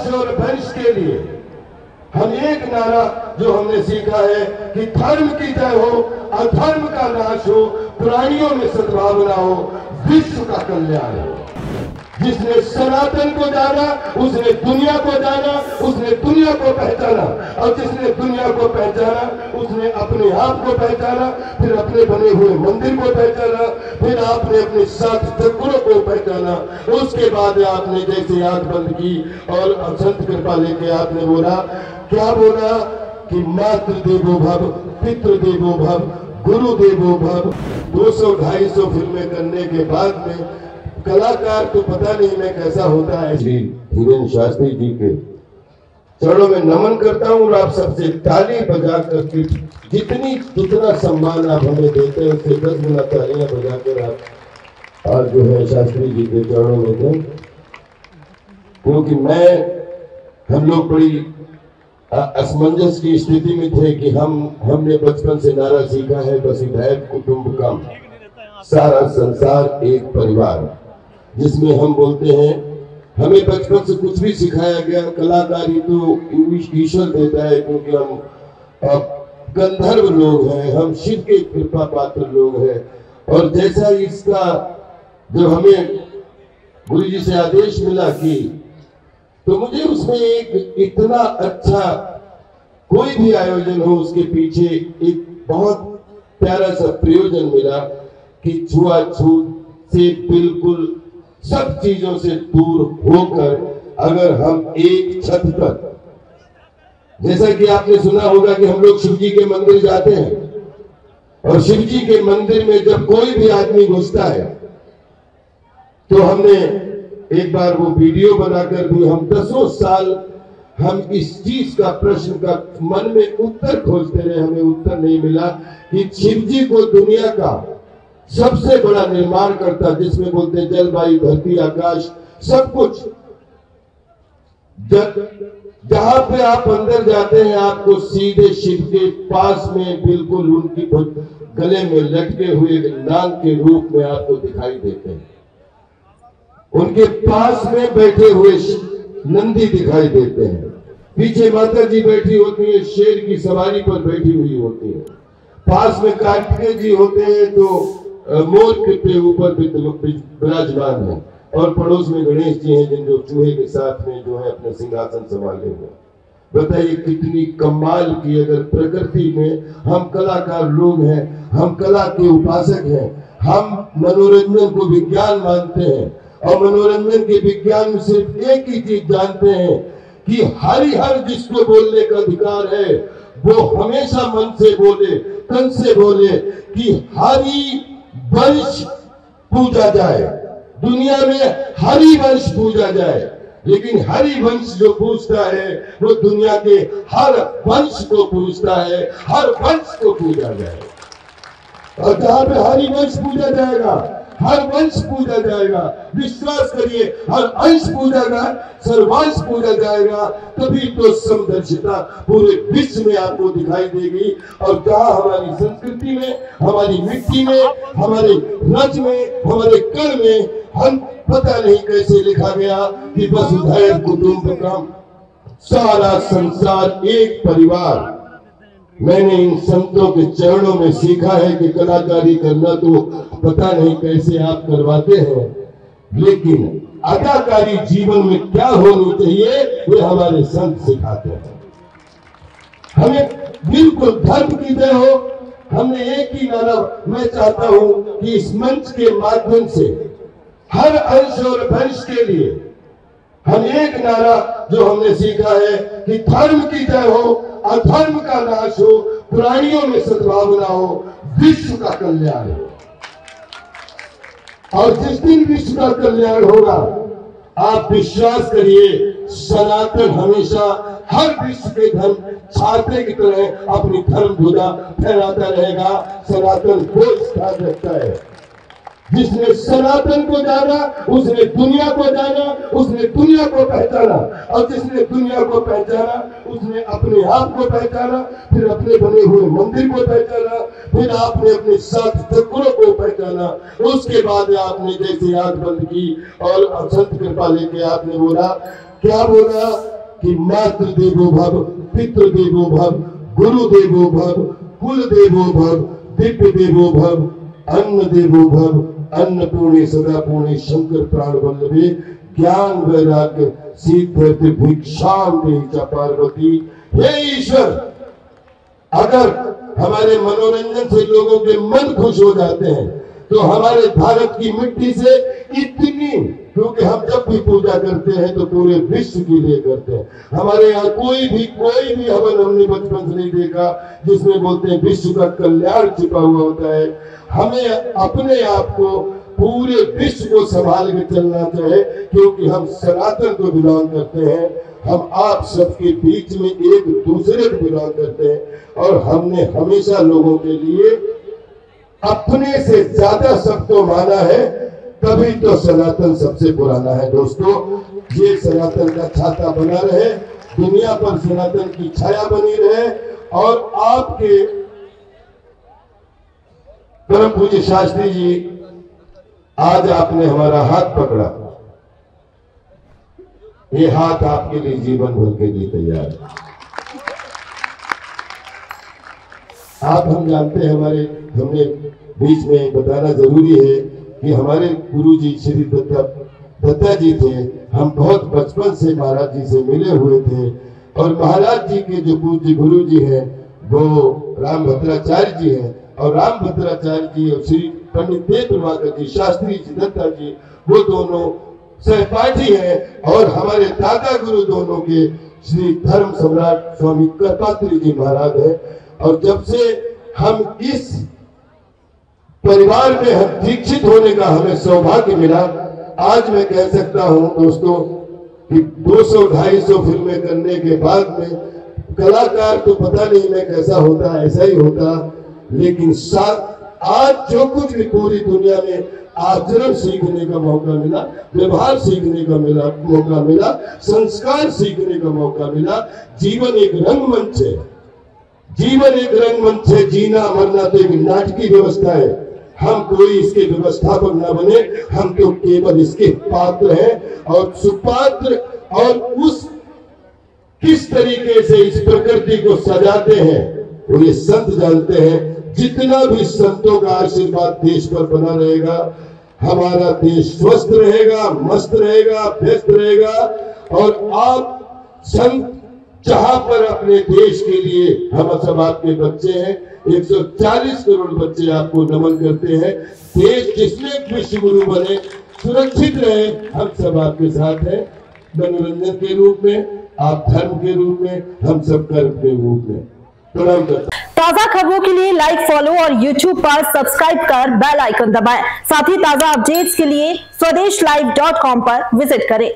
अंश और वंश के लिए हम एक नारा जो हमने सीखा है कि धर्म की जय हो, अधर्म का नाश हो, प्राणियों में सद्भावना हो, विश्व का कल्याण हो। जिसने सनातन को जाना उसने दुनिया को जाना, उसने दुनिया को पहचाना, और जिसने दुनिया को पहचाना उसने अपने आप को पहचाना, फिर अपने बने हुए मंदिर को पहचाना, फिर आपने अपने साथ सद्गुणों को पहचाना। उसके बाद आपने जैसे आंख बंद की और संत कृपा लेके आपने बोला, क्या बोला कि मातृ देवो भव, पितृ देवो भव, गुरु देवो भव। 200-250 फिल्में करने के बाद में कलाकार तो पता नहीं मैं कैसा होता है। श्री धीरेन्द्र शास्त्री जी के चरणों में नमन करता हूँ और आप सबसे ताली बजा करके जितना सम्मान आप हमें देते हैं उससे 10 गुना तालियां बजाकर आप आज जो है शास्त्री जी के चरणों में दें। क्योंकि हम लोग बड़ी असमंजस की स्थिति में थे कि हमने बचपन से नारा सीखा है, वसुधैव कुटुंबकम, सारा संसार एक परिवार, जिसमें हम बोलते हैं हमें बचपन से कुछ भी सिखाया गया, कलाकारी तो ईश्वर देता है, क्योंकि हम गंधर्व लोग हैं, हम शिव के कृपा पात्र लोग हैं। और जैसा इसका जब हमें गुरु जी से आदेश मिला कि तो मुझे उसमें एक इतना अच्छा कोई भी आयोजन हो उसके पीछे एक बहुत प्यारा सा प्रयोजन मिला कि छुआछूत से बिल्कुल सब चीजों से दूर होकर अगर हम एक छत पर, जैसा कि आपने सुना होगा कि हम लोग शिव जी के मंदिर जाते हैं और शिव जी के मंदिर में जब कोई भी आदमी घुसता है तो हमने एक बार वो वीडियो बनाकर भी हम 10 साल हम इस चीज का प्रश्न का मन में उत्तर खोजते रहे, हमें उत्तर नहीं मिला कि शिव जी को दुनिया का सबसे बड़ा निर्माण करता, जिसमें बोलते हैं जल वायु धरती आकाश सब कुछ, जहां पे आप अंदर जाते हैं आपको सीधे शिव के पास में बिल्कुल उनकी गले में लटके हुए नाग के रूप में आपको दिखाई देते हैं, उनके पास में बैठे हुए नंदी दिखाई देते हैं, पीछे माता जी बैठी होती है, शेर की सवारी पर बैठी हुई होती है, पास में कार्तिकेय जी होते हैं तो मोर के ऊपर विराजमान है, और पड़ोस में गणेश जी हैं जिन जो चूहे के साथ में जो है अपने सिंहासन संभाले हुए। बताइए कितनी कमाल की, अगर प्रकृति में हम कलाकार लोग हैं, हम कला के उपासक हैं, हम मनोरंजन को विज्ञान मानते हैं और मनोरंजन के विज्ञान में सिर्फ एक ही चीज जानते हैं कि हर जिसको बोलने का अधिकार है वो हमेशा मन से बोले, तन से बोले कि हरि वंश पूजा जाए, दुनिया में हरि वंश पूजा जाए। लेकिन हरि वंश जो पूजता है वो दुनिया के हर वंश को पूजता है, हर वंश को पूजा जाए। और जहां पे हरि वंश पूजा जाएगा, हर वंश पूजा जाएगा, विश्वास करिए हर अंश पूजा जाए, सर्वांश पूजा जाएगा, तभी तो समदर्शिता पूरे विश्व में आपको दिखाई देगी। और जहां हमारी संस्कृति में, हमारी मिट्टी में, हमारे रज में, हमारे कण में हम पता नहीं कैसे लिखा गया कि वसुधैव कुटुंबकम, सारा संसार एक परिवार। मैंने इन संतों के चरणों में सीखा है कि कलाकारी करना तो पता नहीं कैसे आप करवाते हैं, लेकिन अदाकारी जीवन में क्या होनी चाहिए वे हमारे संत सिखाते हैं। हमें बिल्कुल धर्म की जय हो। हमने एक ही नारा, मैं चाहता हूं कि इस मंच के माध्यम से हर अंश और वंश के लिए हम एक नारा जो हमने सीखा है कि धर्म की जय हो, अधर्म का नाश हो, प्राणियों में सद्भावना हो, विश्व का कल्याण हो। और जिस दिन विश्व का कल्याण होगा आप विश्वास करिए सनातन हमेशा हर विश्व के धर्म छाते की तरह अपनी धर्म ध्वजा फहराता रहेगा। सनातन को स्थान रखता है। जिसने सनातन को जाना उसने दुनिया को जाना, उसने दुनिया को पहचाना, और जिसने दुनिया को पहचाना उसने अपने आप को पहचाना, फिर अपने बने हुए मंदिर को पहचाना, फिर आपने अपने साथ सद्गुणों को पहचाना। उसके बाद आपने जैसे आंख बंद की और संत कृपा लेके आपने बोला, क्या बोला कि मातृ देवो भव, पितृ देवो भव, गुरु देवो भव, कुल देवो भव, दिव्य देवो भव, अन्न देवो भव, अन्नपूर्णे सदा पूर्णे शंकर प्राण वल्लभे ज्ञान वैराग्य सिद्धि भिक्षाम देहि पार्वती। हे ईश्वर, अगर हमारे मनोरंजन से लोगों के मन खुश हो जाते हैं तो हमारे भारत की मिट्टी से इतनी, क्योंकि हम जब भी पूजा करते हैं तो पूरे विश्व के लिए करते हैं। हमारे यहाँ कोई भी हवन हमने बचपन से नहीं देखा जिसमें बोलते हैं विश्व का कल्याण छिपा हुआ होता है। हमें अपने आप को पूरे विश्व को संभाल के चलना चाहिए, क्योंकि हम सनातन को बिलोंग करते हैं। हम आप सबके बीच में एक दूसरे को बिलोंग करते हैं और हमने हमेशा लोगों के लिए अपने से ज्यादा सबको माना है, तभी तो सनातन सबसे पुराना है। दोस्तों, ये सनातन का छाता बना रहे, दुनिया पर सनातन की छाया बनी रहे और आपके परम पूज्य शास्त्री जी, आज आपने हमारा हाथ पकड़ा, ये हाथ आपके लिए जीवन भर के लिए तैयार है। आप हम जानते हैं, हमने बीच में बताना जरूरी है कि हमारे गुरु जी श्री दत्ता जी थे। हम बहुत बचपन से महाराज जी से मिले हुए थे और महाराज जी के जो पूज्य गुरु जी हैं वो रामभद्राचार्य जी हैं और रामभद्राचार्य जी और श्री पंडित देव प्रभाकर जी, शास्त्री जी, दत्ता जी, वो दोनों सहपाठी हैं और हमारे दादा गुरु दोनों के श्री धर्म सम्राट स्वामी कृपात्री जी महाराज हैं। और जब से हम इस परिवार में हम दीक्षित होने का हमें सौभाग्य मिला, आज मैं कह सकता हूं दोस्तों कि 200-250 फिल्में करने के बाद में कलाकार तो पता नहीं मैं कैसा होता, ऐसा ही होता, लेकिन आज जो कुछ भी पूरी दुनिया में आचरण सीखने का मौका मिला, व्यवहार सीखने का मौका मिला, संस्कार सीखने का मौका मिला। जीवन एक रंगमंच है, जीवन एक रंगमंच है, जीना मरना तो एक नाटकीय व्यवस्था है। हम कोई इसके व्यवस्थापक ना बने, हम तो केवल इसके पात्र हैं और सुपात्र। और उस किस तरीके से इस प्रकृति को सजाते हैं वो ये संत जानते हैं। जितना भी संतों का आशीर्वाद देश पर बना रहेगा, हमारा देश स्वस्थ रहेगा, मस्त रहेगा, व्यस्त रहेगा। और आप संत जहां पर अपने देश के लिए, हम सब आपके बच्चे हैं, 140 करोड़ बच्चे आपको नमन करते हैं। देश जिसमें विश्व गुरु बने, सुरक्षित रहे, हम सब आपके साथ हैं। मनोरंजन के रूप में, आप धर्म के रूप में, हम सब कर्म के रूप में। प्रणाम करता हूं। ताजा खबरों के लिए लाइक, फॉलो और YouTube पर सब्सक्राइब कर बेल आइकन दबाएं। साथ ही ताजा अपडेट्स के लिए स्वदेशलाइव.com पर विजिट करें।